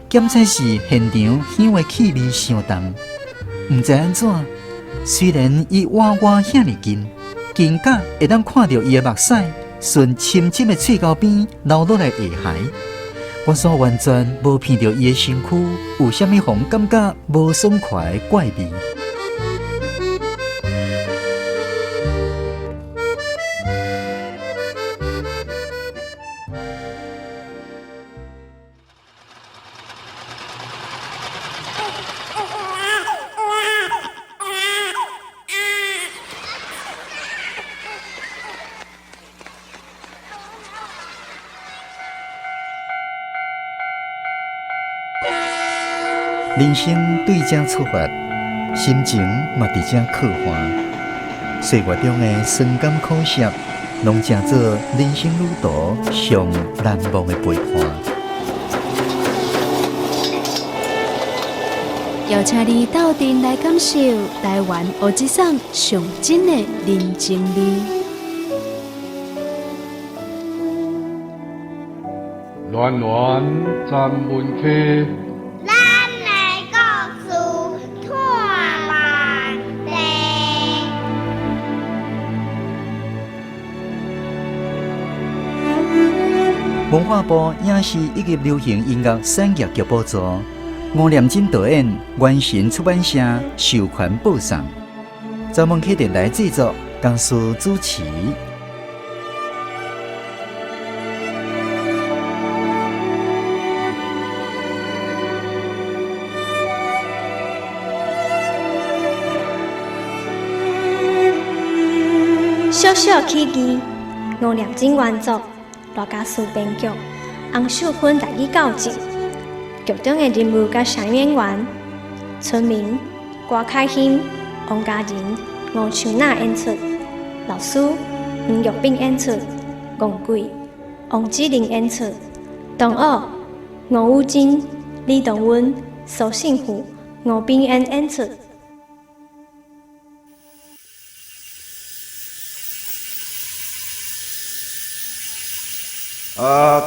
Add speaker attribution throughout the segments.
Speaker 1: 检测时现场香的气味相重，毋知安怎。虽然伊离我遐尼近，近甲会当看到伊的目屎顺深深的喙沟边流落来下海，我煞完全无闻到伊的身躯有啥物互感觉无爽快的怪味。人生对这出发，心情嘛伫这刻画。岁月中的酸甘苦涩，拢成做人生旅途上难忘的陪伴。
Speaker 2: 邀请你斗阵来感受台湾乌鸡桑上真的人情味。
Speaker 3: 暖暖站门客。文化部影视以及流行音乐产业局补助，吴念真导演，原神出版社授权播送，专门客电台制作，江苏主持。
Speaker 4: 小小起义，吴念真原作。大家书编剧洪秀芬台语校正，剧中的人物甲声演员：村民郭凯欣、王嘉仁、吴秋娜演出；老师黄玉炳演出；王贵、王志玲演出；同学吴武珍、李东文、苏信富、吴炳恩演出。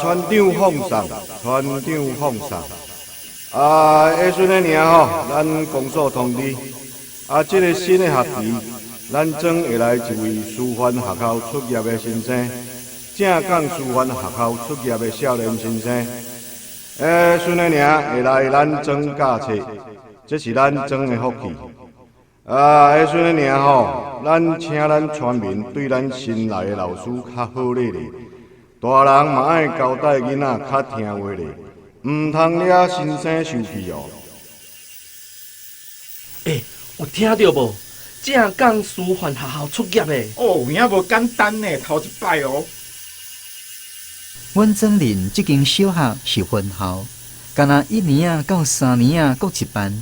Speaker 5: 船长放送，船长放送。下旬的年吼，咱公所通知，这个新的学期，咱将会来一位师范学校出业的新生，正港师范学校出业的少年新生。下旬的年会来咱庄教册，这是咱庄的福气。下旬的年吼，咱请咱村民对咱新来的老师较好咧咧。大人嘛爱交代囡仔较听话咧，唔通惹新生生气哦。
Speaker 6: 有听到无？正港师范学校出业的
Speaker 7: 哦，也无简单呢，头一摆哦。
Speaker 1: 阮庄邻这间小学是分校，敢若1年到3年各一班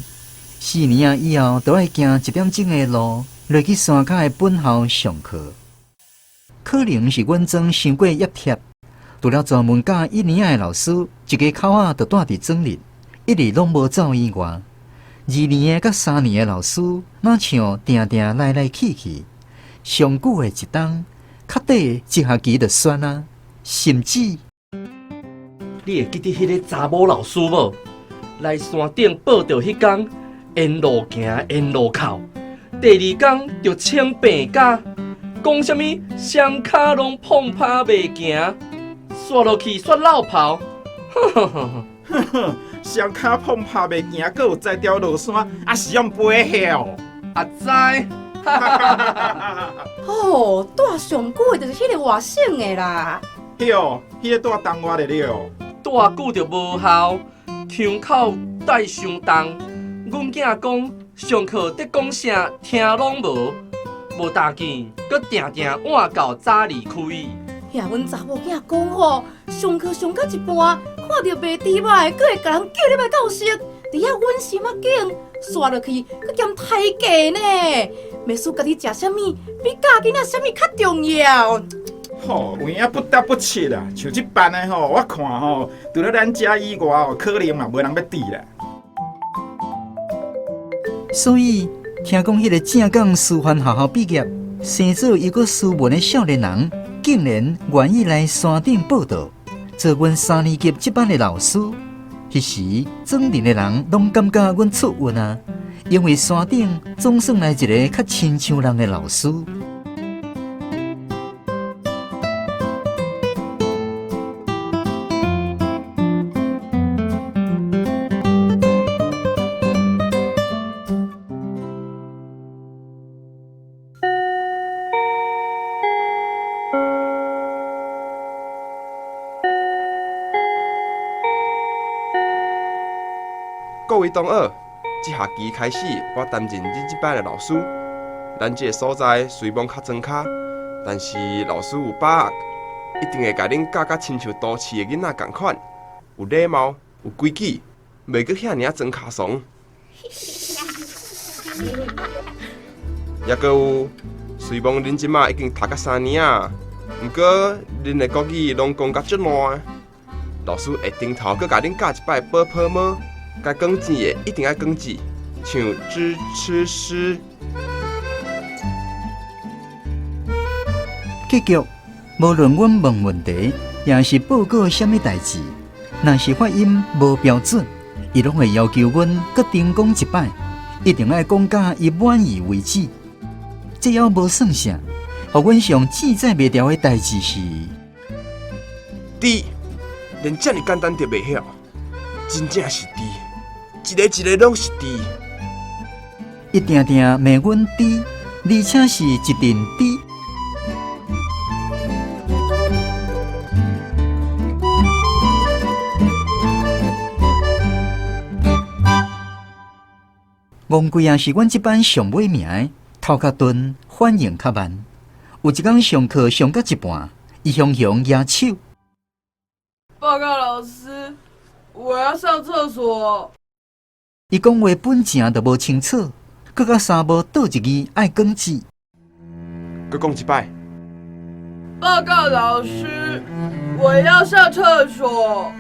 Speaker 1: ，4年以后都要行1点钟的路，落去山脚的本校上课。可能是阮庄伤过压贴。除了专门教1年的老师，一个口仔就住伫庄里，一日拢无走以外。2年的甲3年的老师，哪像定定来来去去，上久的一冬，较短一学期就选啊，甚至
Speaker 6: 你会记得迄个查某老师无？来山顶报到迄天，沿路行沿路哭，第2天就请病假，讲什么双脚拢碰拍袂行。刷落去刷老跑，
Speaker 7: 双脚碰拍袂行，阁有再条落山，是用飞晓。
Speaker 6: 知。
Speaker 8: 哦，住上久的就是迄个外省的啦。
Speaker 7: 迄个住东外的了。
Speaker 6: 住久就无效，腔口带伤重。阮囝讲上课伫讲啥听拢无，无大见，阁定定晚到早离开。
Speaker 8: 遐阮查某囝讲吼，上课上到一半，看到袂猪歹，佫会甲人叫你来教室，伫遐阮心仔紧，刷落去，佫兼抬价呢。袂输家己食啥物，比教囡仔啥物较重要。
Speaker 7: 吼，有影不得不切啦，像即班的吼，我看吼，除了咱遮以外吼，可能嘛无人要治啦。
Speaker 1: 所以听讲迄个正港师范学校毕业，生做又阁斯文的少年人。竟然愿意来山顶报道，做阮3年级这班的老师，迄时庄林的人拢感觉阮出运啊，因为山顶总算来一个较亲像人的老师。
Speaker 9: 各位同学，这学期开始，我担任你这摆的老师。咱这个所在虽然较庄卡，但是老师有把握，一定会甲恁教甲亲像都市的囡仔同款，有礼貌，有规矩，袂阁遐尔庄卡怂。也阁有，虽然恁即马已经读到3年啊，毋过恁的国语拢讲甲足烂。老师会顶头阁甲恁教一摆波泡沫。该讲字的一定要讲字，像知吃诗。
Speaker 1: 结局，无论阮问问题，也是报告什么代志，若是发音无标准，伊拢会要求阮搁重讲一摆，一定要讲甲伊满意为止。这还无算啥，互阮上记载袂牢的代志是，
Speaker 9: 字连这么简单就袂晓，真正是字。一个一个拢是字，
Speaker 1: 一定定骂阮猪，而且是一阵猪。戇贵也是阮这班上尾名的，头较钝，反应较慢。有一天上课上到一半，伊雄雄举手。
Speaker 10: 报告老师，我要上厕所。
Speaker 1: 伊讲话本正就无清楚，搁甲三无倒一字爱讲字。
Speaker 9: 搁讲一摆。
Speaker 10: 报告老师，我要上厕所。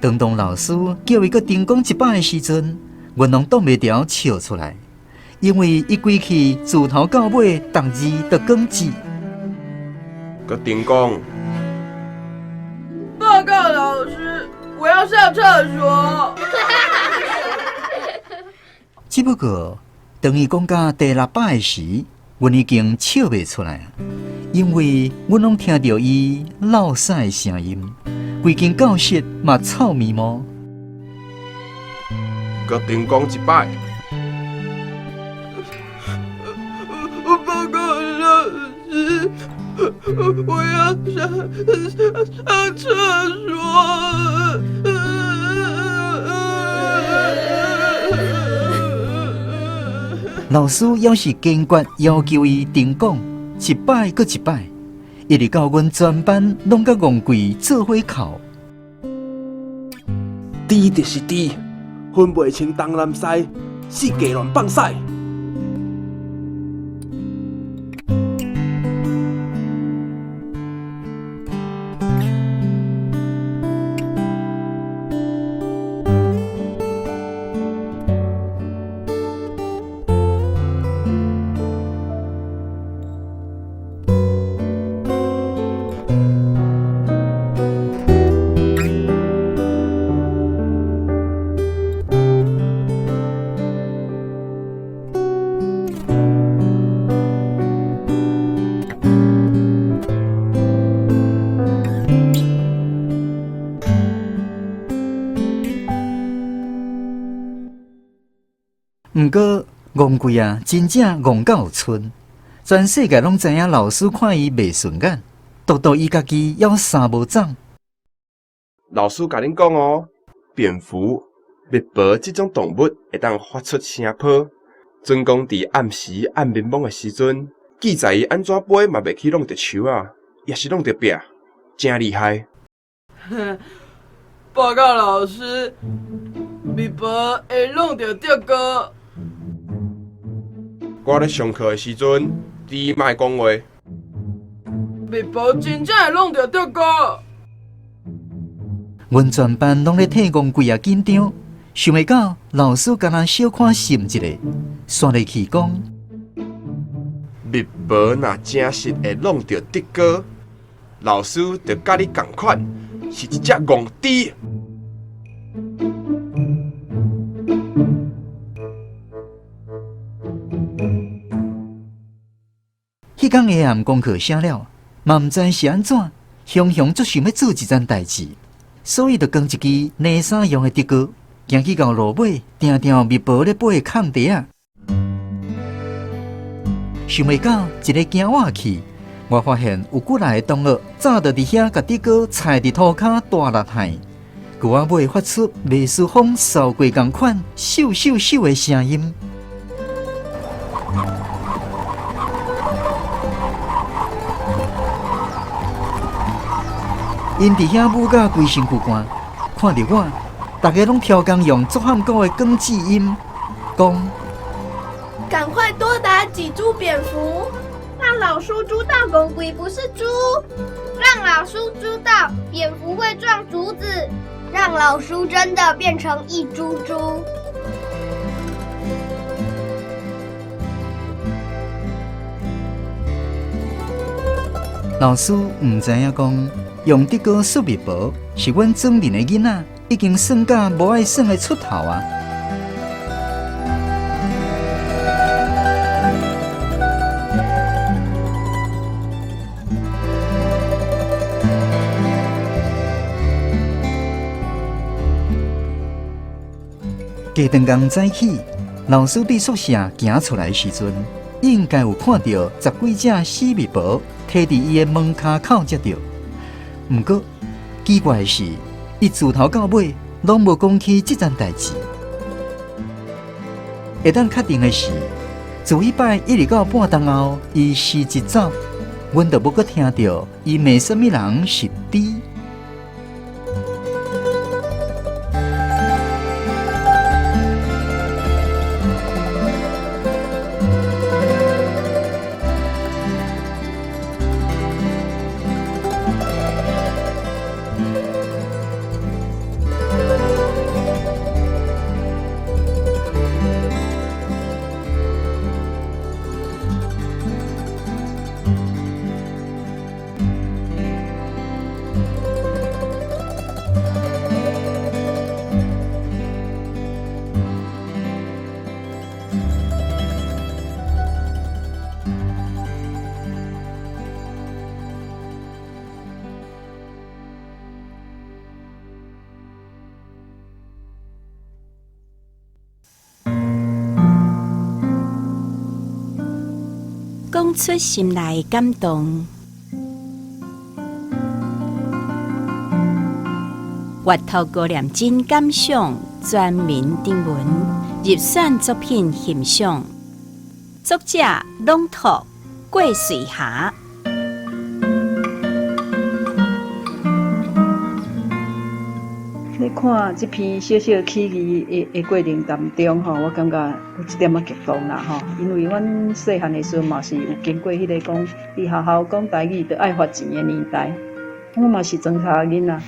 Speaker 1: 当老师叫伊搁重讲一摆的时阵，阮拢挡袂牢笑出来，因为伊规气自头到尾逐字都讲字。
Speaker 9: 搁重讲。
Speaker 10: 报告老师。我要上厕所。
Speaker 1: 只不过，当伊讲到第6摆时，阮已经笑袂出来，因为阮拢听到伊落屎的声音，规间教室嘛臭咪毛。
Speaker 9: 搁重讲一摆。
Speaker 10: 报告老师。我要上厕所。
Speaker 1: 老师要是坚决要求伊重讲一摆搁一摆，一直到阮全班拢甲戇贵做伙哭。
Speaker 9: 猪就是猪，分袂清东南西，四界乱放屎。
Speaker 1: 毋过，戇贵啊，真正戇到有寸。全世界拢知影老师看伊袂顺眼，独独伊家己要三无长。
Speaker 9: 老师甲恁讲哦，蝙蝠、蜜蜂这种动物会当发出声波，准讲伫暗时暗迷蒙的时阵，记载伊安怎飞嘛袂去弄着树啊，也是弄着壁，真厉害。
Speaker 10: 报告老师，蜜蜂会弄着竹篙。
Speaker 9: 我咧上课的时阵，你莫讲话。
Speaker 10: 蜜蜂真正会弄着竹篙。
Speaker 1: 阮全班拢咧替戇贵啊紧张，想袂到老师敢若小看心一下，煞入去讲：
Speaker 9: 蜜蜂若真实会弄着竹篙，老师就甲你共款，是一只戆猪。
Speaker 1: 迄天下暗功课写了，嘛毋知是安怎，雄雄足想要做一件代志，所以就扛一支泥沙用的竹篙，行去到路尾，定定密薄咧背空地啊。想袂到一个行我去，我发现有几来的同学早就伫遐甲竹篙踩伫涂骹大力喊，牛仔尾发出袂输风扫过共款咻咻咻的声音。因伫遐舞甲规身躯汗，看着我，大家拢超工用足喊高的光字音，讲：
Speaker 10: 赶快多打几株蝙蝠，
Speaker 11: 让老叔知道公龟不是猪，让老叔知道蝙蝠会撞竹子，让老叔真的变成一株猪。
Speaker 1: 老师毋知影讲。用竹篙说密薄，是阮庄面的囡仔已经算甲无爱算的出头啊！加长工早起，老师伫宿舍行出来的时阵，应该有看到十几只死密薄摕伫伊的门骹口接着。毋过奇怪的是，伊自头到尾拢无讲起这件代志。会当确定的是，自迄摆一直到半冬后，伊死一走，阮就无阁听到伊骂什么人是猪。
Speaker 12: 讲出心内的感动，阅读高念真感想全民定文入选作品欣赏，作者朗读郭穗霞。
Speaker 13: 咧看这篇小小起义的过程当中吼，我感觉有一点仔激动啦吼，因为阮细汉的时阵嘛是有经过迄个讲，伫学校讲台语着爱罚钱的年代，我嘛是庄查囡仔，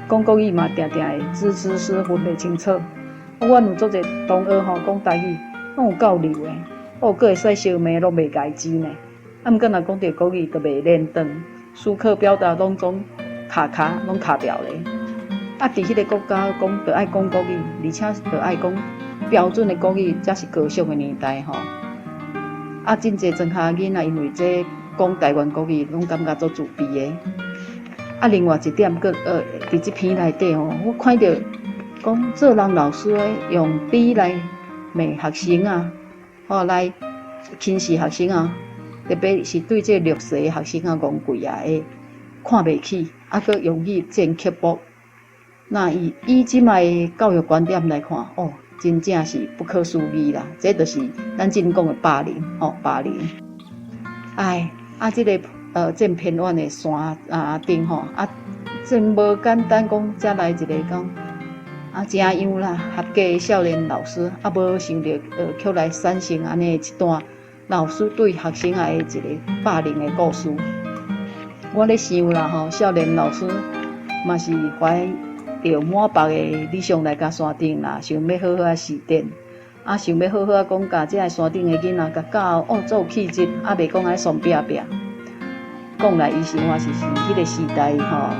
Speaker 13: 讲国语嘛定定会字字词分袂清楚。阮有做者同学吼讲台语，拢有够溜的，哦，佫会使烧麦拢袂家己呢。啊，毋过若讲着国语着袂练长，思考表达拢总卡拢卡掉咧。啊，伫迄个国家讲着爱讲国语，而且着爱讲标准的国语，才是高尚的年代吼。啊，真侪庄下囡仔因为这讲台湾国语，拢感觉做自卑的。啊，另外一点佫伫这篇内底吼，我看到讲做人老师的用笔来骂学生啊，吼来轻视学生啊，特别是对这弱势的学生啊、戆贵啊的看袂起，啊，佫用去剪刻薄。那以即卖教育观点来看，哦，真正是不可思议啦！这就是咱真讲的霸凌，哦，霸凌。哎，啊，这个正偏远的山顶吼，啊，真无简单讲，才来一个讲，啊，真样啦，合格的少年老师，啊，无想到却来产生安尼一段老师对学生的一个霸凌的故事。我咧想啦吼，少年老师嘛是怀着满腹的理想来甲山顶啦，想要好好实践，啊，想要好好讲甲这个山顶的囡仔甲教哦，做有气质，啊，袂讲爱爽拼拼。讲来伊是我是迄个时代吼，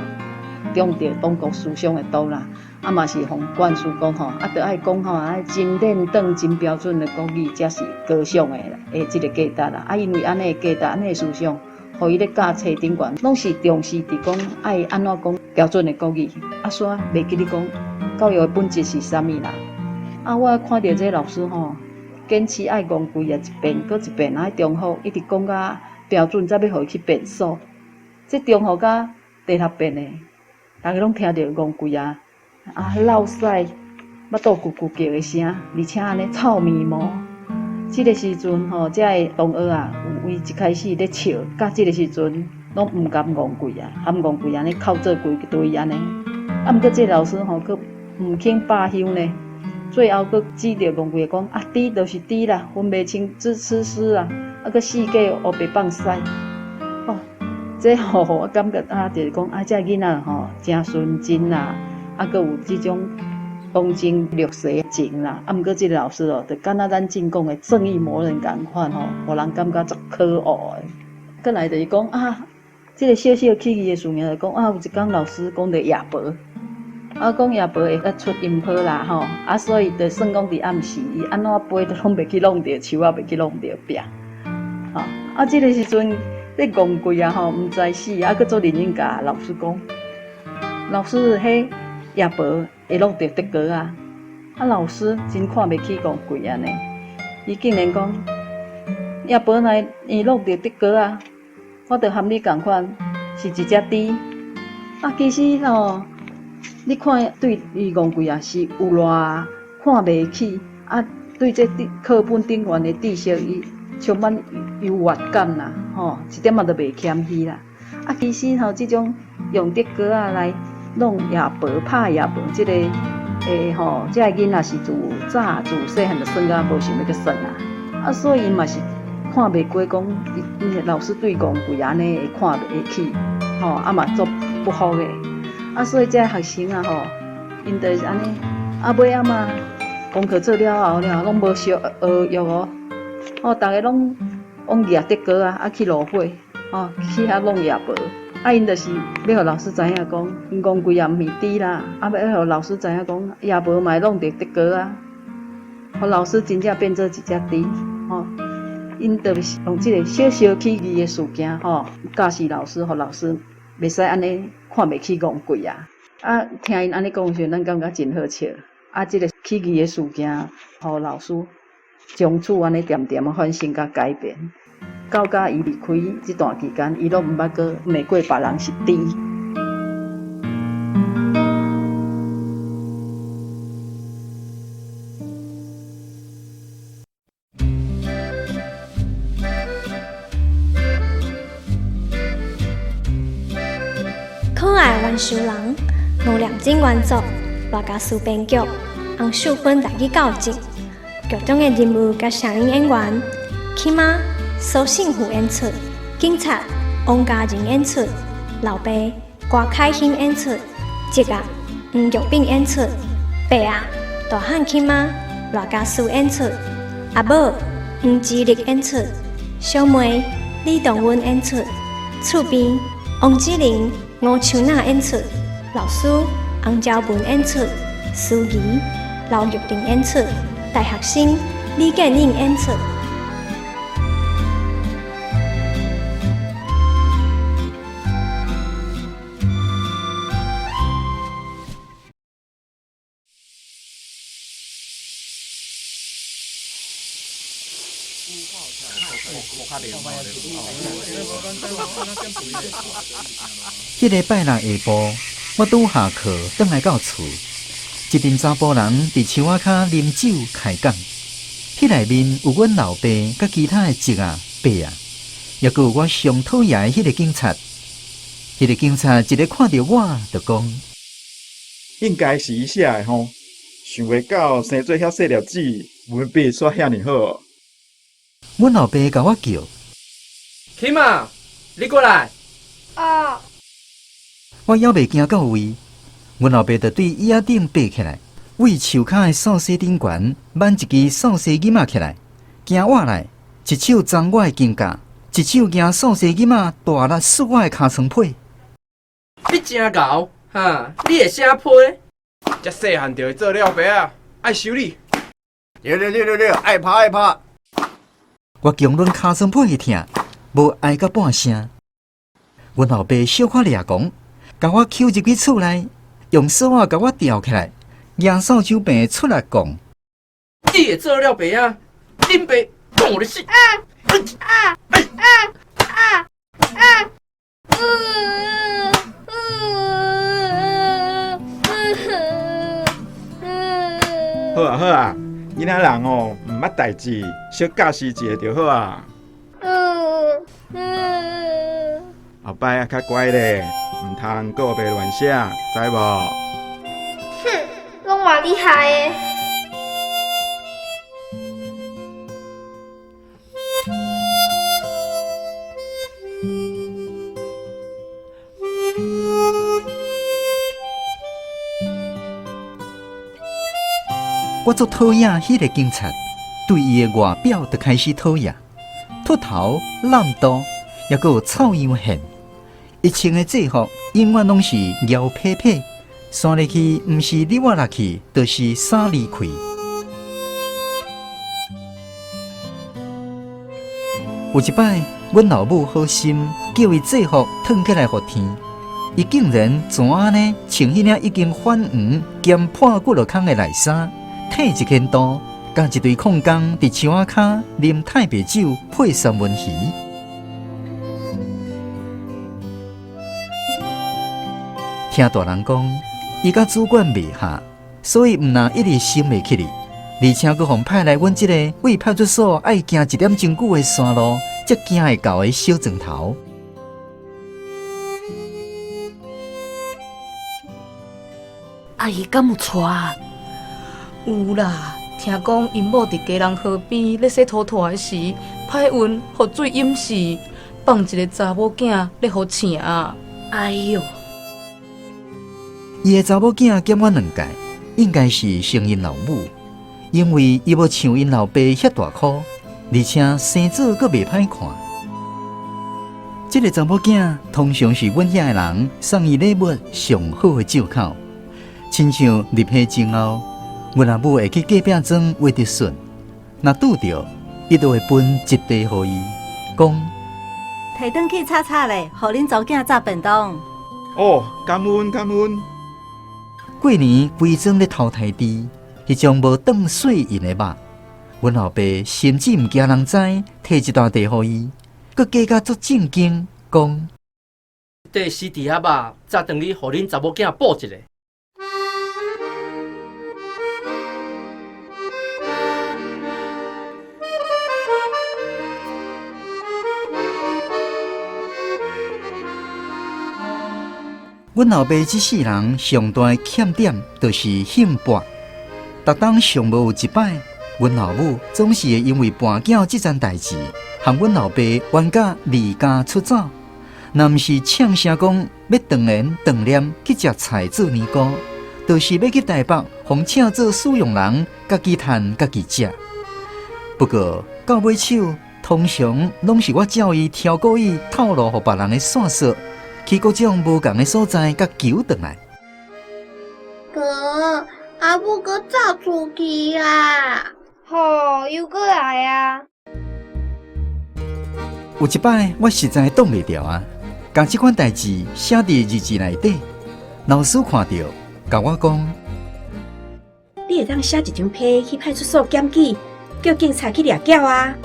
Speaker 13: 中着中国思想的刀啦，嘛是互灌输讲吼，着爱讲吼，爱真练当真标准的国语，才是高尚的即个价值啦。因为安尼的价值、安尼的思想，互伊咧教册顶悬，拢是重视伫讲爱安怎讲标准的国语，煞袂记咧讲教育的本质是啥物啦。我看到这老师吼，坚持爱讲规一遍搁一遍，爱中学一直讲甲标准，才要互伊去变数。这中学甲第6遍的，大家拢听到讲规落屎、腹肚咕咕叫的声，而且安尼臭咪毛。这个时阵吼，这个同学有为一开始咧笑，甲这个时阵拢毋敢讲规毋讲规安尼扣做规一堆安尼。毋过这老师吼，佫毋肯罢休呢。最后佫指着讲规讲猪就是猪啦，分袂清猪吃屎啦，佫四界黑白放屎。这吼我感觉就是讲这囡仔吼真纯真啦，佫有即种东经略西情啦。毋过这个老师就敢若咱正讲的正义魔人共款吼，互人感觉足可恶的。再来就是讲这个小小起义的事情就讲有一天老师讲着夜婆。讲夜婆会出音波啦吼，所以就算讲伫暗时，伊安怎飞都拢袂去弄着树袂去弄着壁。这个时阵咧戆贵吼，毋知死，佫做认真甲老师讲，老师迄夜婆会弄着德哥老师真看袂起戆贵呢，伊竟然讲夜婆若会弄着德哥我着含你共款，是一只猪。其实吼。你看对伊戆贵是有偌看袂起，对这课本顶悬的知识，伊充满优越感啦，一点仔都袂谦虚啦。其实吼，这种用德哥来弄夜婆、拍夜婆，这个这个囡仔是自细汉就算甲无想要去算啦。所以嘛是看袂过讲，老师对戆贵安尼会看袂起，嘛做不好的。所以这学生因就是安尼，尾嘛功课做了后拢无小学逐个拢往夜德哥去路火去遐弄夜婆。因就是要互老师知影讲，戆贵毋是猪啦，要互老师知影讲，夜婆嘛会弄着德哥互老师真正变做一只猪因就是用这个小小起义的事件教示老师，互老师袂使安尼看袂起戆贵听因安尼讲时，咱感觉真好笑。这个起义的事件，互老师从此安尼点点反省甲改变。到伊离开这段期间，伊拢毋捌阁骂过别人是猪。
Speaker 4: 可爱元首人吴念真原作，大家书编剧洪秀芬台语校正，剧中的人物甲声音演员：起妈苏信虎演出，警察王家仁演出，老爸郭凯兴演出，侄黄玉炳演出，伯大汉起妈罗家书演出，阿母黄志力演出，小妹李东云演出，厝边王志玲、吴秋娜演出，老师洪昭文演出，司仪刘玉玲演出，大学生李建英演出。
Speaker 1: 迄个拜六下晡，我拄下课转来到厝，一群查甫人伫树仔骹啉酒开讲。迄内面有阮老爸甲其他的侄伯也佮有我上讨厌的迄个警察。迄个警察一个看到我就讲：
Speaker 7: 应该是伊写的吼，想袂到生做遐细粒子，文笔煞遐尼好。
Speaker 1: 阮老爸甲我叫：
Speaker 6: 起妈，你过来。
Speaker 1: 我还袂行到位，阮老爸就对椅仔顶爬起来，为树骹的扫帚顶悬挽一支扫帚囡仔起来，行我来，一手装我的肩胛，一手举扫帚囡仔大力摔我的尻川皮。
Speaker 6: 你真牛，哈，你会写批？
Speaker 7: 遮细汉就会做了白啊，爱修理。
Speaker 5: 对，爱拍。
Speaker 1: 我强忍骹酸背的疼，无挨到半声。阮后爸小可掠讲，甲我揪入去厝内，用锁仔甲我吊起来，牙扫帚病出来讲。
Speaker 6: 你会做了白啊？恁爸讲我的死！
Speaker 7: 好啊，囡仔人哦，毋捌代志，小教师一下就好啊。后摆啊较乖咧，毋通个别乱写，知无？
Speaker 11: 哼，拢偌厉害诶！
Speaker 1: 我做讨厌迄个警察，对伊的外表就开始讨厌，秃头、懒惰，也阁有臭样线。伊穿的制服永远拢是摇撇撇，穿入去毋是你我落去，就是衫离开。有一摆，阮老母好心叫伊制服脱起来互天，伊竟然怎安呢？穿迄领已经泛黄兼破骨落空的内衫。摕一根刀，甲一堆矿工伫墙仔骹啉太白酒，配三文鱼。听大人讲，伊甲主管袂合，所以毋但一直心袂起哩，而且佫互派来阮即个为派出所爱行1点钟久的山路，才行会到的小砖头。
Speaker 8: 阿姨敢有带啊？有啦，听讲因某伫家人河边咧洗拖拖的时，歹运互水淹死，放一个查某囝咧互请。哎哟！
Speaker 1: 伊的查某囝减我2届，应该是生因老母，因为伊无像因老爸遐大箍，而且生做阁袂歹看。这个查某囝通常是阮遐的人送伊礼物上好的借口，亲像入夏前后。阮阿母会去隔壁庄挖竹笋，若拄着，伊就会分一袋互伊，讲
Speaker 12: 摕转去炒炒咧，互恁查某囝炸便当。
Speaker 7: 哦，感恩。
Speaker 1: 过年规庄咧淘汰猪，迄种无断水银的肉，阮后爸甚至毋惊人知，摕一大袋互伊，佮加甲足正经，讲
Speaker 6: 袋死猪仔肉，炸转去互恁查某囝补一下。
Speaker 1: 阮后爸这世人上大的欠点，就是幸博。逐当上无有一摆，阮老母总是会因为搬囝这件代志，和阮老爸冤家离家出走。若毋是呛声讲要断言断念去食菜做年糕，就是要去台北，互请做使用人，家己趁家己食。不过到尾手，通常拢是我叫伊挑故意透露互别人的线索。去各种无共的所在，甲求回来。
Speaker 11: 哥，阿母搁走出去啦！吼，又搁来啊！
Speaker 1: 有一摆，我实在挡袂牢啊，将这款代志写伫日志内底。老师看到，甲我讲：“
Speaker 12: 你会当写一张批去派出所检举，叫警察去抓缴啊！”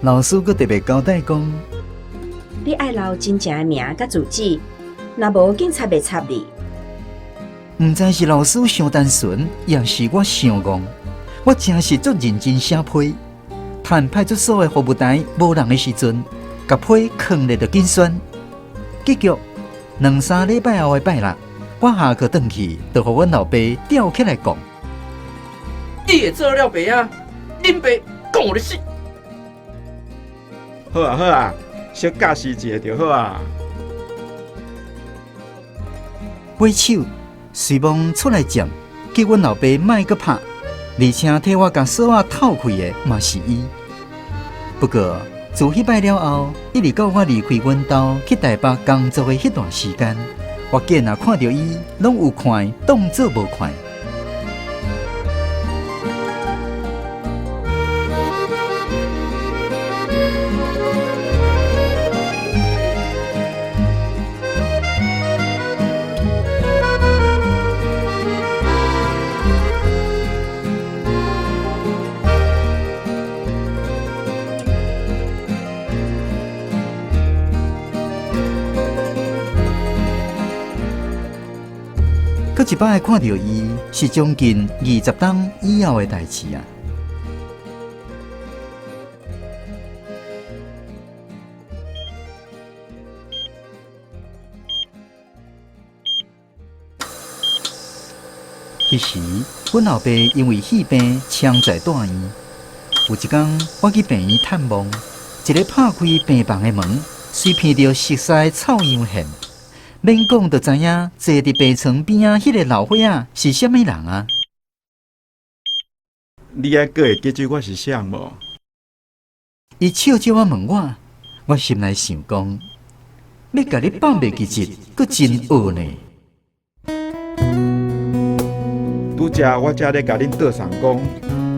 Speaker 1: 老师佫特别交代讲。
Speaker 12: 你爱留真正的名甲住址，若无警察袂插你。
Speaker 1: 毋知是老师伤单纯，也是我伤戆。我真是足认真写批，趁派出所的服务台无人的时阵，甲批藏咧着紧选。结局2-3礼拜后的拜六，我下课转去，就互阮老爸吊起来讲：“
Speaker 6: 你会做了爸啊？恁爸讲我的死！”
Speaker 7: 好啊。小教师一下就好啊！
Speaker 1: 尾手随忙出来接，叫阮老爸莫阁拍，而且替我将锁仔透开的嘛是伊。不过自迄摆了后，一直到我离开阮兜去台北工作的迄段时间，
Speaker 3: 我见啊看到伊，拢有看当做无看。搁一摆看到伊，是将近20冬以后的代志啊。迄时，阮后爸因为肺病，枪在住院。有一天，我去病院探望，一个拍开病房的门，随闻到熟悉的臭氧线。免讲，就知影坐伫病床边啊，迄个老伙仔是啥物人啊？
Speaker 7: 你还阁会记住我是啥无？
Speaker 3: 伊笑笑啊问我，我心内想讲，要甲你放袂记节，阁真恶呢。
Speaker 7: 拄则我才咧甲恁倒送讲，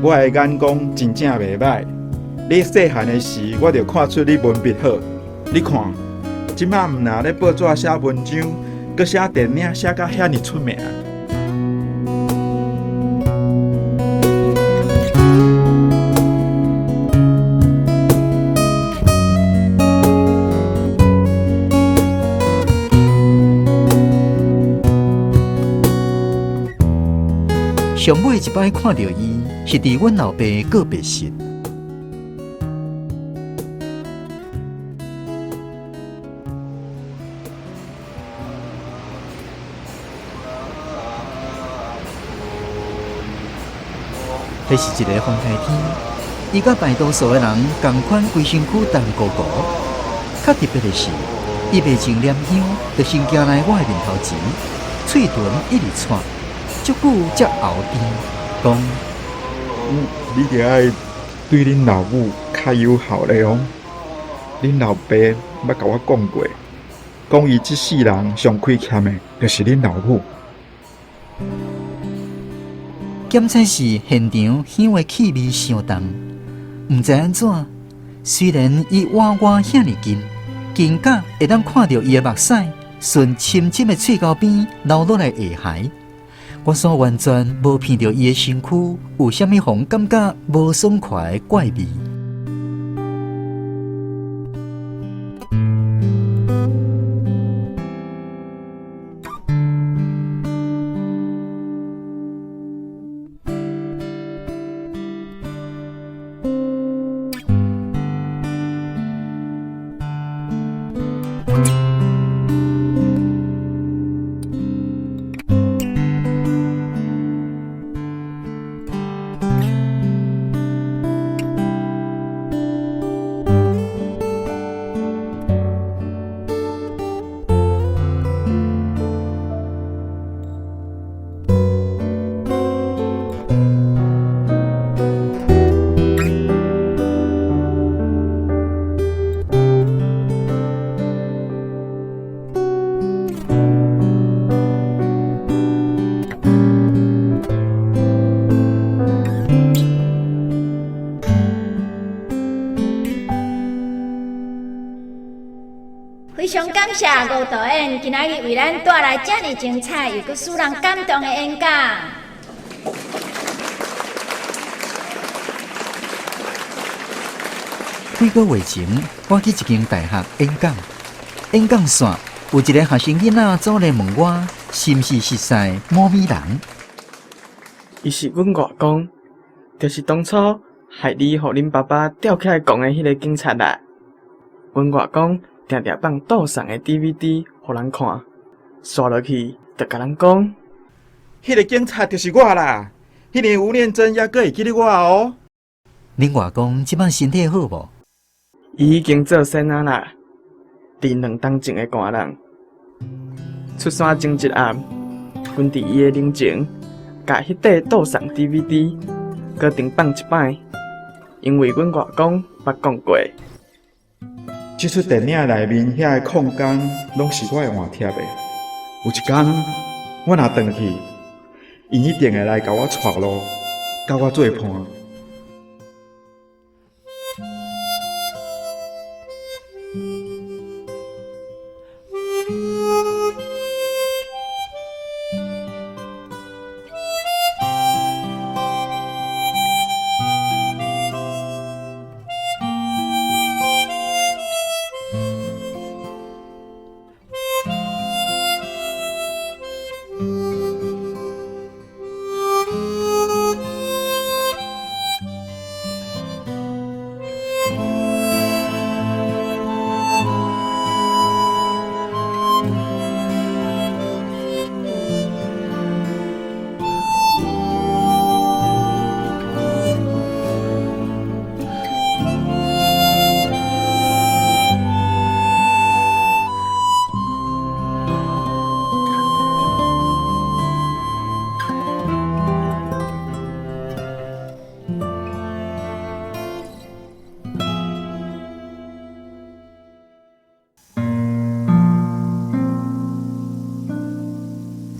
Speaker 7: 我的眼光真正袂歹。你细汉的时，我就看出你文笔好。你看。即摆毋若咧报纸写文章，搁写电影写甲遐尼出名。
Speaker 3: 上尾一摆看到伊，是伫阮老爸告别式。迄是一个风台天，伊甲大多数的人同款，规身躯冻糊糊。较特别的是，伊袂前念香，就先行来我的面头前，喙唇一直喘，足久才后甜，讲：
Speaker 7: 你著爱对恁老母较友好咧哦。恁老爸捌甲我讲过，讲伊即世人上亏欠的，就是恁老母。
Speaker 3: 检测时现场香的气味相同，毋知安怎。虽然伊离我遐尼近，近甲会当看到伊的目屎顺深深的喙沟边流落来下海，我煞完全无闻到伊的身躯有啥物互感觉无爽快的怪味。
Speaker 14: 非常感谢吴导演今仔日为咱带来这么精彩又阁使人感动的演讲。
Speaker 3: 几个月前，我去一间大学演讲，演讲线有一个学生囡仔走来问我，是毋是熟悉某美人？
Speaker 15: 伊是阮外公，就是当初害你互恁爸爸吊起来讲的迄个警察啦。阮外公定定放倒送的 DVD 互人看，刷落去就甲人讲，
Speaker 7: 迄个警察就是我啦。迄年吴念真还阁会记得我哦。
Speaker 3: 恁外公即摆身体好无？
Speaker 15: 伊已经做先仔啦，伫2冬前的寒人。出山前一暗，阮伫伊的灵前，甲迄块倒送 DVD 搁重放一摆，因为阮外公捌讲过。即出电影内面遐个空间，拢是我的换贴的。
Speaker 7: 有一天，我若回去，伊一定会来甲我带路，甲我做伴。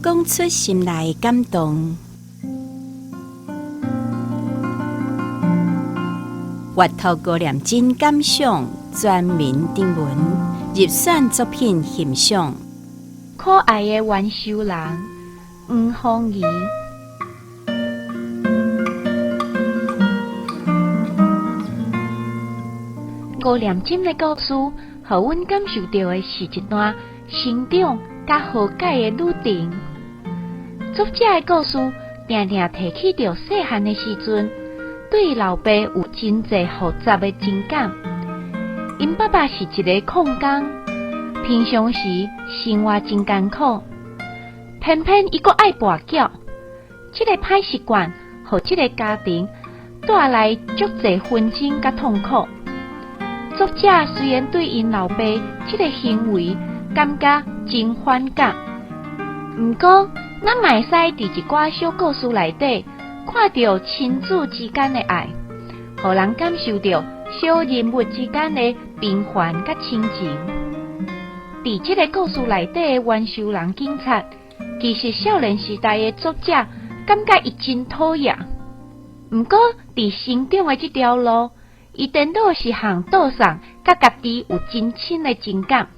Speaker 12: 讲出心内的感动，阅读高念真感想全民定文，入选作品欣赏。
Speaker 16: 可爱的元修人黄凤仪，高念真的故事，互阮感受到的是一段成长甲和解的旅程。作者的故事定定提起着细汉的时阵，对老爸有真侪复杂的情感。因爸爸是一个矿工，平常时生活真艰苦，偏偏伊阁爱跋筊。这个歹习惯，互这个家庭带来足侪纷争甲痛苦。作者虽然对因老爸这个行为感觉真反感，毋过咱嘛会使伫一寡小故事内底看到亲子之间的爱，互人感受到小人物之间的平凡甲亲情。伫这个故事内底的元修人警察，其实少年时代的作者感觉伊真讨厌。毋过伫成长的这条路，伊颠倒是项倒送甲家己有真亲的情感。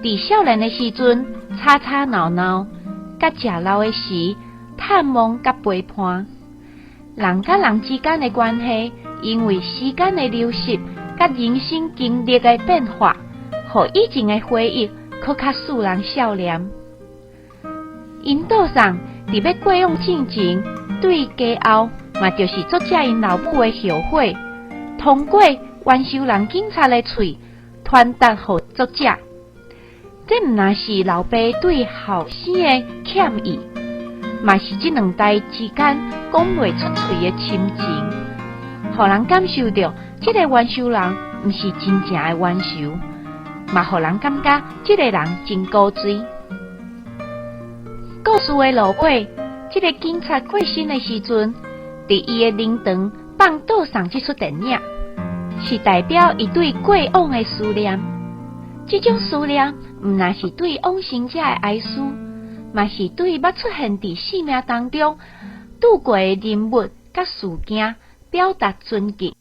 Speaker 16: 伫少年的时阵，吵吵闹闹，甲食老的时，探望甲陪伴。人甲人之间的关系，因为时间的流逝甲人生经历的变化，互以前的回忆搁较使人少年。因倒送伫要过往进前，对家后，嘛就是作者因老母的后悔，通过元修人警察的喙传达互作者。这毋但是老爸对后生的歉意，嘛是这两代之间讲袂出嘴的亲情，互人感受到这个元修人毋是真正的元修，嘛互人感觉这个人真古锥。故事的落尾，这个警察过身的时阵，伫伊的灵堂放倒送这出电影，是代表伊对过往的思念。这种思念，毋但是对往生者的哀思，嘛是对捌出现伫生命当中度过的人物甲事件表达尊敬。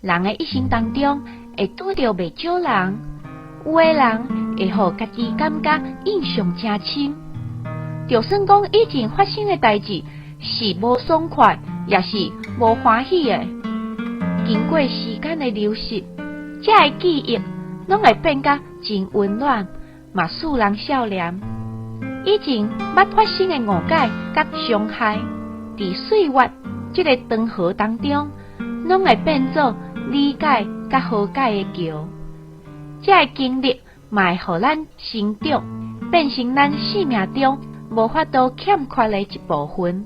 Speaker 16: 人的一生当中，会拄到袂少人，有的人会互家己感觉印象真深。就算讲以前发生的代志是无爽快，也是无欢喜的，经过时间的流逝，这个记忆拢会变甲真温暖，嘛使人少年。以前捌发生的误解甲伤害，伫岁月这个长河当中，拢会变作理解甲和解的桥。这个经历嘛会互咱成长，变成咱生命中无法度欠缺的一部分。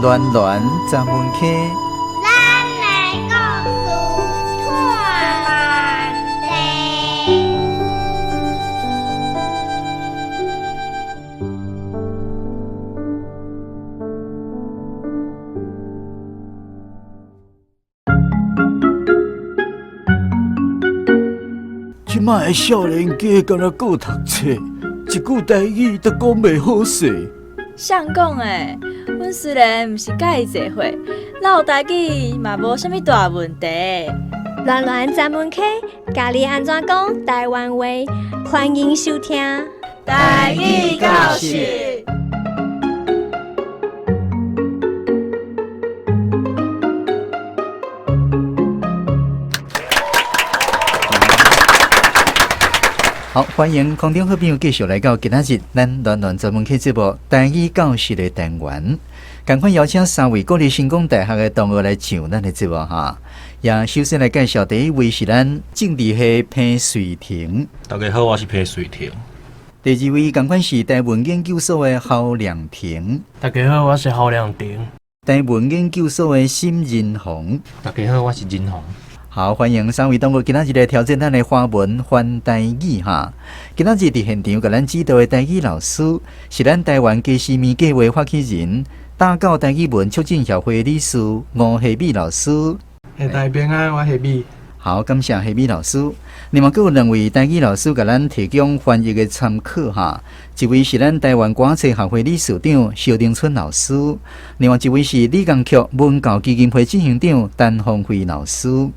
Speaker 3: 暖暖咱们溪。
Speaker 11: 咱来告诉拓满地。
Speaker 1: 即摆的少年家敢若顾读册，一句台语都讲袂好势。
Speaker 17: 谁讲的？阮虽然毋是介意聚会，唠台语嘛无啥物大问题。
Speaker 4: 暖暖咱们溪，教你安怎讲台湾话，欢迎收听
Speaker 17: 台语教室。
Speaker 3: 好，欢迎空中好朋友继续来到今仔日咱暖暖专门溪节目台语教室的单元。赶快邀请3位国立成功大学的同学来上咱的节目哈。也首先来介绍第一位是咱政治系潘瑞婷。
Speaker 18: 大家好，我是潘瑞婷。
Speaker 3: 第二位赶快是台文研究所的侯良庭。
Speaker 19: 大家好，我是侯良庭。
Speaker 3: 台文研究所的沈仁宏。
Speaker 18: 大家好，我是仁宏。
Speaker 3: 好，欢迎3位同学今仔日来挑战咱的华文翻台语哈。今仔日伫现场，甲咱指导的台语老师是咱台湾家事面计划发起人、打教台语文促进协会理事吴希美老师。
Speaker 19: 大平安，我希美。
Speaker 3: 好，感谢希美老师。另外，还有2位台语老师甲咱提供翻译的参考哈。一位是咱台湾歌册协会理事长萧定春老师，另外一位是理工局文教基金会执行长陈凤辉老师。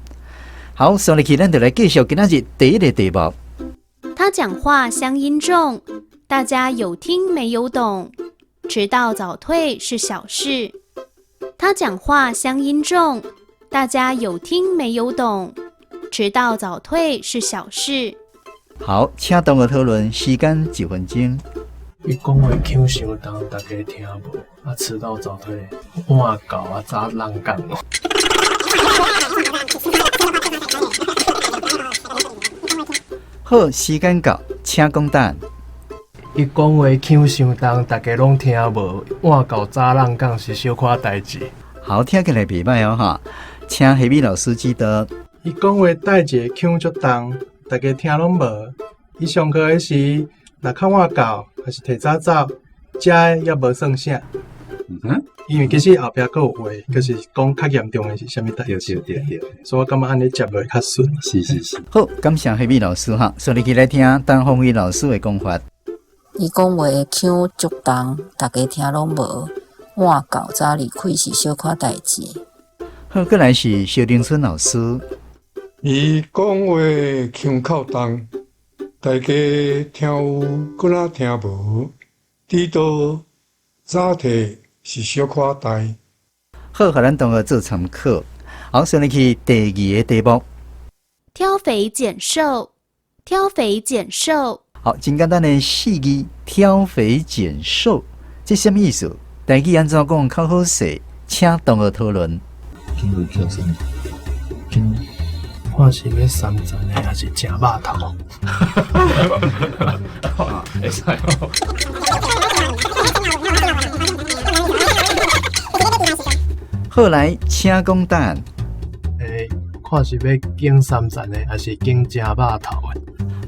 Speaker 3: 好，所以咱就来继续今仔日第一个题目。
Speaker 2: 他讲话乡音重，大家有听没有懂？迟到早退是小事。他讲话乡音重，大家有听没有懂？迟到早退是小事。
Speaker 3: 好，请同学讨论，时间1分钟。
Speaker 19: 伊讲话腔伤重，大家听无，迟到早退，晚到早人讲哦。
Speaker 3: 好，时间到，请讲答案。
Speaker 19: 伊讲话腔伤重，大家拢听无，晚到早人讲是小可代志。
Speaker 3: 好，听起来袂歹哦哈，请希美老师指导。
Speaker 19: 伊讲话代志腔足重，大家听拢无。伊上课的时，若较晚到，还是提早走，食的也无算啥。因为其实后壁佫有话，就是讲较严重的是啥物代志。对，所以我感觉安尼接落较顺。
Speaker 3: 是。好，感谢希美老师哈，所以来听陈凤辉老师的讲法。
Speaker 20: 伊讲话腔足重，大家听拢无。晚到早离开是小可代志。
Speaker 3: 好，过来是萧定春老师。
Speaker 21: 伊讲话腔较重，大家听有，搁若听无。迟到早退是小可代。
Speaker 3: 好，互咱同学做参考。好，顺利去第2个题目。
Speaker 2: 挑肥拣瘦，挑肥拣瘦。
Speaker 3: 好，真简单的4字，挑肥拣瘦，这什么意思？台语安怎讲较好势？请同学讨论。
Speaker 19: 看是要三层的，还是食肉头？会使哦。
Speaker 3: 好来，请讲答案。
Speaker 19: 看是要经三层的，还是经食肉头的？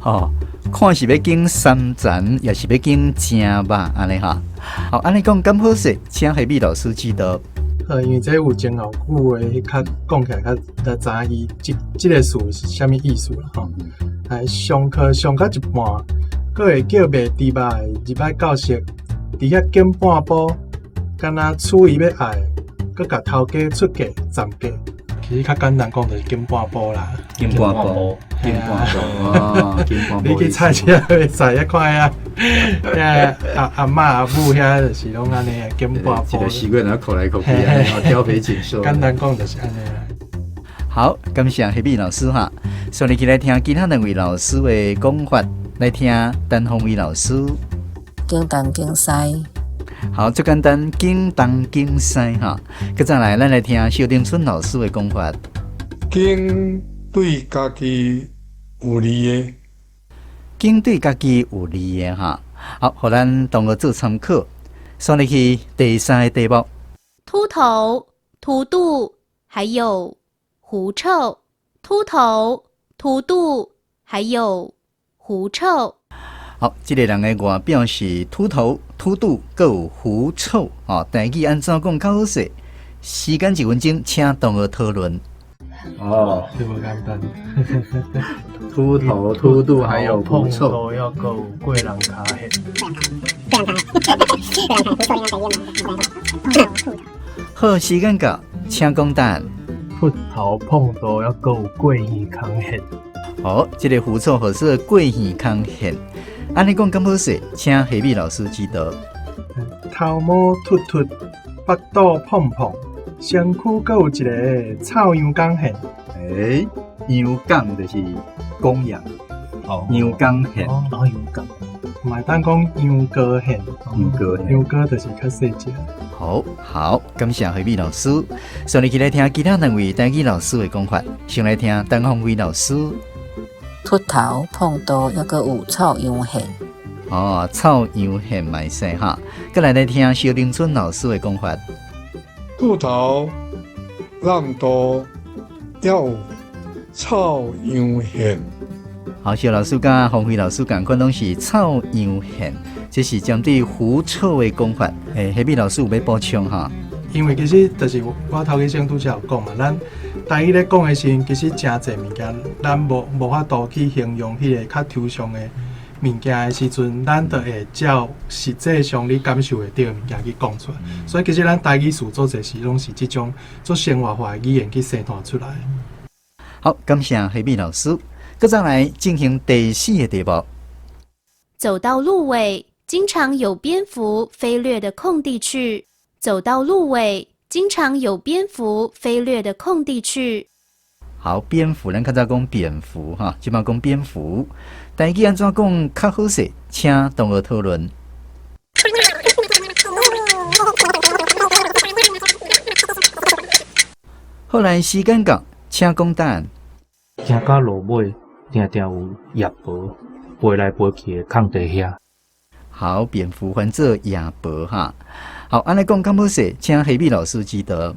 Speaker 3: 哦，看是要经三层，也是要经食肉安尼哈。好，安尼讲咁好势，请希美老师指导。
Speaker 19: 因为这有前后句的，较讲起来较知伊即个词是啥物意思啦吼。上课上到一半，佫会叫卖猪肉的入来教室，伫遐减半步，敢若处伊要爱，佫甲头家出价涨价。其实较简单讲就是减半步啦。
Speaker 3: 减半步。
Speaker 19: 你去菜市会使遐看遐阿嬷阿母遐就是拢安尼减半步。
Speaker 3: 一个习惯，然后扣来扣去啊，挑肥拣瘦。
Speaker 19: 简单讲就是安尼啦。
Speaker 3: 好，感谢希美老师哈。所以来听其他2位老师的讲法，来听陈凤辉老师。
Speaker 20: 经东经西。
Speaker 3: 好，最简单，经东经西哈。佮再来，咱来听萧定春老师的讲法。
Speaker 21: 经对家己有利的，
Speaker 3: 经对家己有利的哈。好，互咱同学做参考。所以去第3个题目。
Speaker 2: 秃头、秃肚，还有狐臭。秃头、秃肚，还有狐臭。
Speaker 1: 好，这个人的外表是秃头、秃肚，还有狐臭。台语安怎讲较好势？时间1分钟，请同学讨论。
Speaker 19: 这么简单。
Speaker 1: 秃头、秃肚还有狐臭，
Speaker 19: 都要够贵人卡黑。
Speaker 1: 好，时间到，请讲答案。
Speaker 19: 秃头碰到要够贵耳康黑。
Speaker 1: 好，这个狐臭或是贵耳康黑。安尼讲敢好势？请夏美老师指导。
Speaker 19: 头毛秃秃，腹肚碰碰，身躯阁有一个臭羊公现。
Speaker 1: 羊公就是公羊，羊公现。
Speaker 19: 羊公，唔系单讲羊哥现，羊哥就是较细只。
Speaker 1: 好，感谢夏美老师。顺利起来听其他两位台语老师的讲法，先来听陈宏辉老师。
Speaker 20: 秃头碰到还阁有臭羊现。
Speaker 1: 臭羊现嘛会使哈。再来听萧凌春老师的讲法。
Speaker 21: 秃头烂多要臭羊现。
Speaker 1: 好，萧老师甲洪辉老师同款拢是臭羊现，这是针对狐臭的讲法。夏美老师有要补充哈？
Speaker 19: 因为其实就是我头先拄则有讲嘛，咱台语咧讲的时，其实真侪物件，咱无法度去形容迄个较抽象的物件的时阵，咱就会照实际上你感受会到的物件去讲出来。所以其实咱台语词做侪时，拢是即种做生活化的语言去生产出来。
Speaker 1: 好，感谢夏美老师。接下来进行第4个题目。
Speaker 2: 走到路尾，经常有蝙蝠飞掠的空地去。走到路尾，经常有蝙蝠飞掠的空地去。
Speaker 1: 好，蝙蝠，咱较早讲蝙蝠哈，即摆讲蝙蝠。台语安怎讲较好势？请同学讨论。后来时间到，请讲答案。
Speaker 18: 行到路尾，定定有野婆飞来飞去的空地遐。
Speaker 1: 好，蝙蝠翻做野婆哈。好，安尼讲较好势，请夏美老师指导。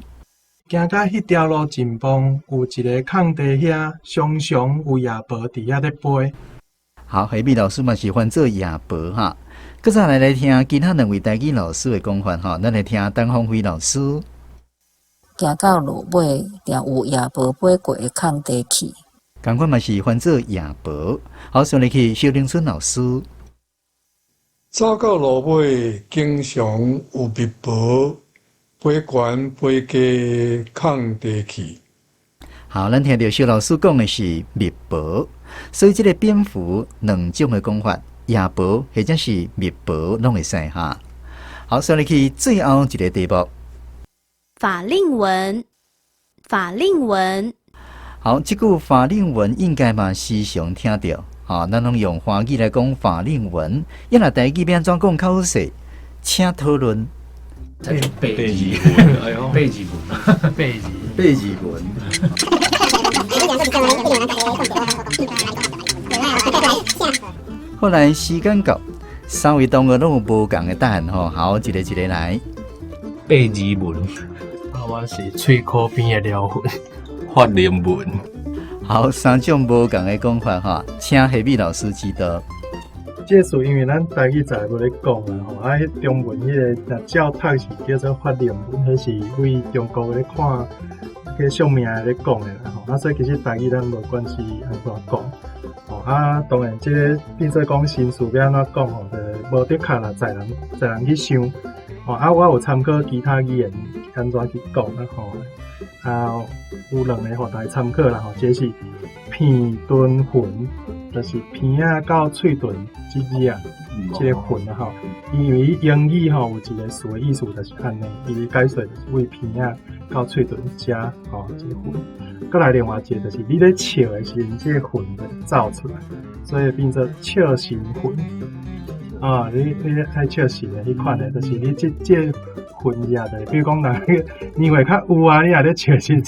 Speaker 19: 行到迄条路前方，有一个空地遐，常常有野婆伫遐咧飞。
Speaker 1: 好，夏美老师嘛是翻做野婆哈。搁再来听其他两位台语老师的讲法哈，咱来听陈宏辉老师。
Speaker 20: 行到路尾，定有野婆飞过的空地去。
Speaker 1: 同款嘛是翻做野婆。好，顺利去萧凌春老师。
Speaker 21: 走到路尾，经常有蜜婆飞悬飞低空地去。
Speaker 1: 好，咱听到萧老师讲的是蜜婆，所以这个蝙蝠两种的讲法，野婆或者是蜜婆拢会使哈。好，顺利去最后一个题目。
Speaker 2: 法令纹，法令纹。
Speaker 1: 好，这句法令纹应该嘛时常听到，咱拢用华语来讲法令纹，要来台语变怎讲较好势？请讨论。
Speaker 18: 背字纹，哎呦，背字纹，
Speaker 1: 背字纹。后来时间到，3位同学拢有无共的答案吼。好，一个来。
Speaker 18: 背字纹，
Speaker 19: 我是喙壳边的撩痕。
Speaker 18: 法令纹。
Speaker 1: 好，3种无共的讲法哈，请夏美老师指导。
Speaker 19: 这属因为咱台语在无咧讲啦吼，迄中文迄个照读是叫做法令纹，迄是为中国咧看个上面咧讲的啦吼。所以其实台语咱无关系安怎讲。当然这个变做讲新词要安怎讲吼，就无得靠啦，在人去想。我有参考其他语言安怎去讲啦吼。有2个互大家参考啦吼，这是片臀魂，就是鼻仔到喙唇之间这个魂啊吼。因为英语吼有一个词的意思就是安尼，伊解说就是为鼻仔到喙唇遮吼这个魂。再来另外一个就是你咧笑的时候，这个魂就走出来，所以变做笑神魂。你爱笑神的迄款的，就是你这魂热的，比如讲人年岁较有啊，你也咧笑神，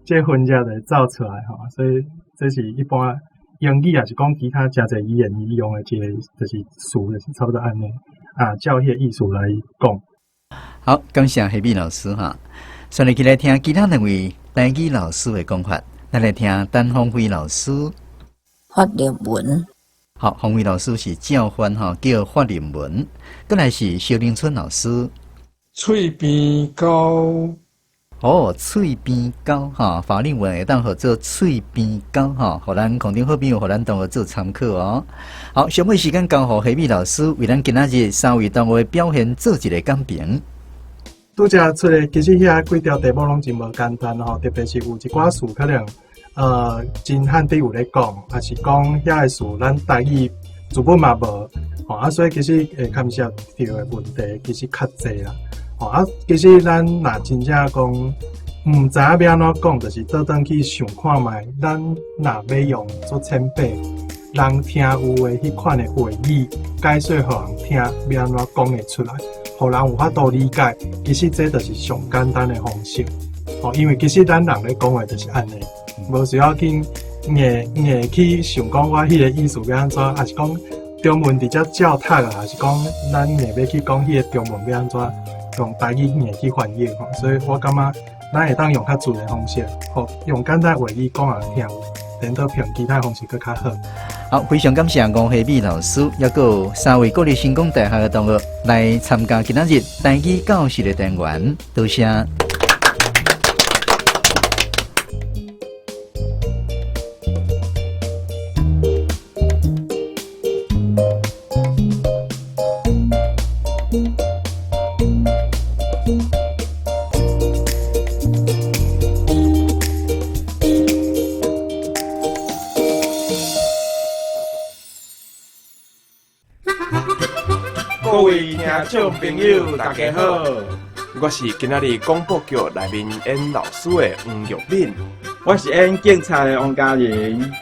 Speaker 19: 这魂热的走出来吼。所以这是一般英语也是讲其他真侪语言伊用的这个就是词，就是差不多安尼照迄个意思来讲。
Speaker 1: 好，感谢黑米老师哈。先来起来听其他两位台语老师的讲法，咱来听陈芳辉老师
Speaker 20: 法律文。
Speaker 1: 好，芳辉老师是教官哈，叫法律文。再来是萧林春老师，
Speaker 21: 嘴边高。
Speaker 1: 哦，嘴边高哈，法律文会当合做嘴边高哈，互咱空中好朋友，互咱同学做参考哦。好，上尾时间交互黑米老师为咱今仔日三位同学的表现做一个讲评。
Speaker 19: 拄则出的其实遐几条题目拢真无简单吼，特别是有一寡事可能真汉地有咧讲，也是讲遐个事咱台语字本嘛无吼，所以其实会牵涉到的问题其实较济啦。其实咱若真正讲毋知影要安怎讲，就是倒转去想看觅，咱若要用做前辈，人听有诶迄款诶话语，解说互人听，要安怎讲会出来，互人有法度理解。其实这就是上简单诶方式。因为其实咱人咧讲话就是安尼，无需要去硬去想讲我迄个意思要安怎，还是讲中文直接照读啊，还是讲咱硬要去讲迄个中文要安怎。用台语硬去翻译吼，所以我感觉咱会当用较自然的方式，用简单话语讲人听，等到用其他方式更较好。
Speaker 1: 好，非常感谢吴黑米老师，也有三位国立成功大学的同学来参加今仔日台语教室的单元，多谢。
Speaker 9: 各位听众朋友，大家好，我是今仔日广播剧内面演老师的黄玉敏，
Speaker 7: 我是演警察的王嘉玲。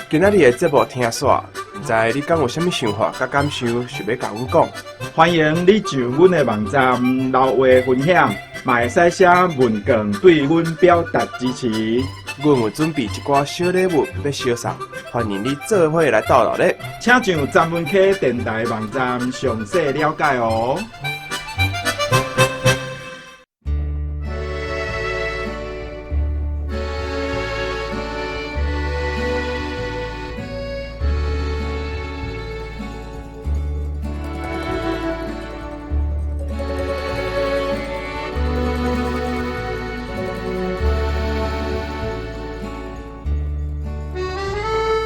Speaker 9: 今仔日的节目听煞，唔知你敢有啥物想法、甲感受，想要甲阮讲？
Speaker 7: 欢迎你上阮的网站留话分享，嘛会使写文件对阮表达支持。
Speaker 9: 阮有准备一寡小礼物要小送，欢迎你做伙来到来咧。
Speaker 7: 请上詹文溪电台网站详细了解哦。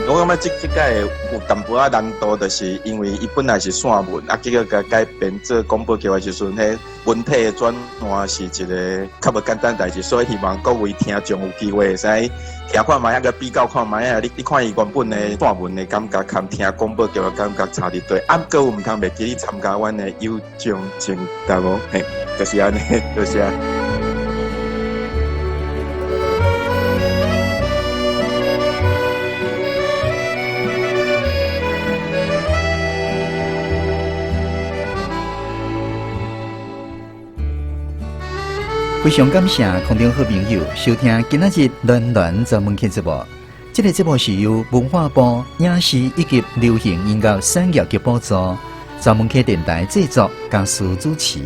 Speaker 22: 我感觉这届有淡薄仔难度，就是因为伊本来是线文，结果甲改编做广播剧的时阵，迄文体的转换是一个较无简单代志，所以希望各位听众有机会会使听看卖，个比较看卖啊！你看伊原本的线文的感觉，跟听广播剧的感觉差伫对。各有毋通袂记你参加阮的有奖征答哦，嘿，就是安尼，就是啊。
Speaker 1: 非常感谢空中好朋友收听今仔日暖暖专门课节目。这个节目是由文化部影视以及流行音乐产业局补助，专门课电台制作、家属主持。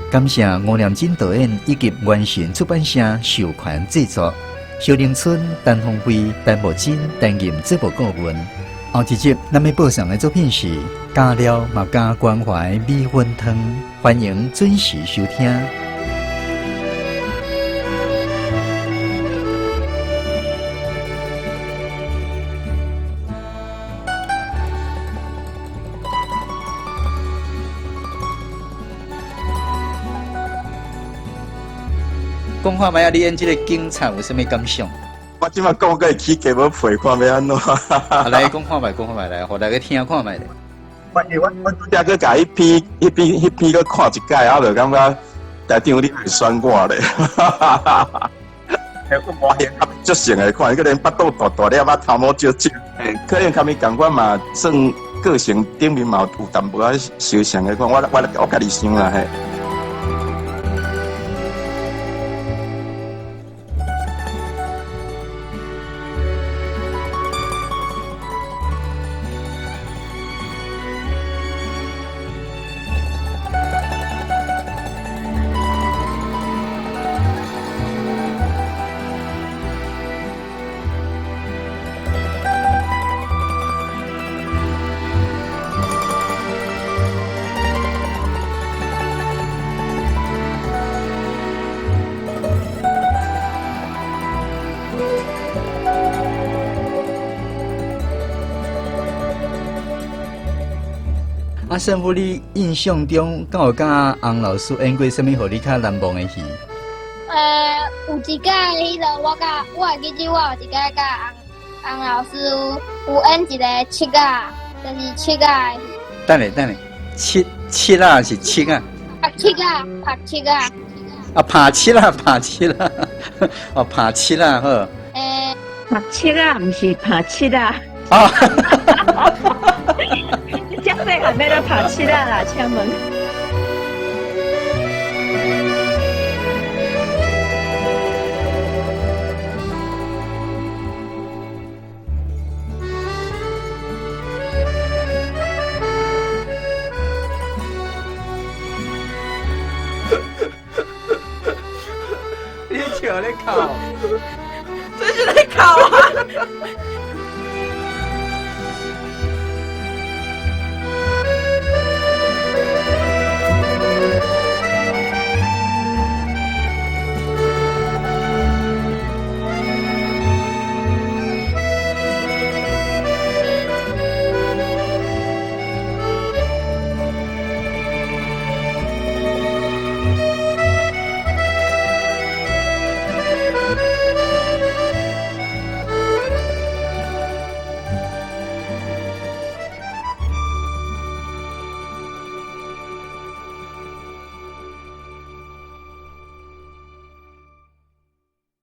Speaker 1: 感谢吴念真导演以及原神出版社授权制作。萧凌春、陈芳辉、陈木真担任节目顾问。后一集咱要播送的作品是《加料嘛加关怀米粉汤》，欢迎准时收听。讲看卖啊！你演这个警察有啥物感想？
Speaker 22: 我即马讲个起价要赔，看要安怎？
Speaker 1: 来讲看卖，讲看卖来，互大家听看卖咧。
Speaker 22: 我拄则去甲迄篇去看一届，我就感觉台长你会选我咧。还有我演足成个看，个连巴肚大大了，头毛少少，可能他们感觉嘛，算个性顶面嘛有淡薄仔小像个看，我家己想啦嘿。
Speaker 3: 啊，师傅，你印象中敢有甲洪老师演过什么互你较难忘的戏？
Speaker 11: 有一届迄个我会记得我有一届甲洪老师有演一个七啊，就是七啊的戏。
Speaker 3: 等下，七啊是七啊？
Speaker 11: 拍七啊。
Speaker 3: 啊，拍七啊，哦，拍七啊好。
Speaker 12: 拍七啊，毋是拍七啊。
Speaker 3: 啊！
Speaker 12: 你遮细汉要咧拍七啊啦，请问？
Speaker 3: 你笑咧哭，
Speaker 8: 这是在考啊！